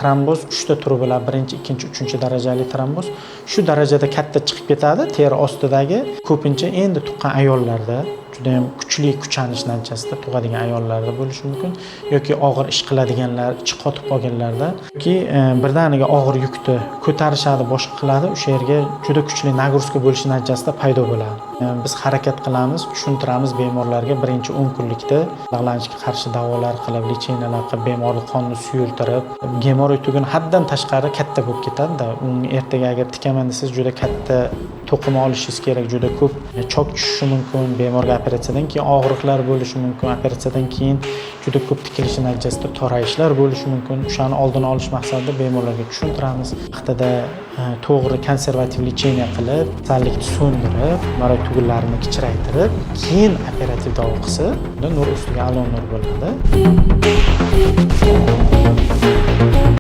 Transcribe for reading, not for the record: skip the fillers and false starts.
tromboz 3 ta turi bo'ladi. Birinchi, ikkinchi, uchinchi darajali tromboz. Shu darajada katta chiqib ketadi teri ostidagi. Ko'pincha endi tuqqan ayollarda juda ham kuchli kuchanish natijasida tug'adigan ayollarda bo'lishi mumkin yoki og'ir ish qiladiganlar, ichi qotib qolganlarda yoki birdaniga og'ir yukni ko'tarishadi, boshqa qiladi, o'sha yerga juda kuchli nagruska bo'lishi natijasida paydo bo'ladi. Biz harakat qilamiz, tushuntiramiz bemorlarga birinchi 10 kunlikda bog'lanishga qarshi davolar qilib, lecheniyalar qilib, bemorni qonni suyultirib, gemoroy tuguni haddan tashqari katta bo'lib ketadi-da. Uni ertaga agar tikaman desangiz juda katta to'qima olishingiz kerak, juda ko'p chok tushishi mumkin, bemorga operatsiyadan keyin og'riqlar bo'lishi mumkin, operatsiyadan keyin juda ko'p tikilish natijasida torayishlar bo'lishi mumkin. O'shani oldini olish maqsadida bemorlarga tushuntiramiz. Vaqtida to'g'ri konservativ lecheniya qilib, kasallikni so'ndirib, moray tugunlarini kichraytirib, keyin operativ davo qilsa, nur ustiga a'lo nur bo'ladi.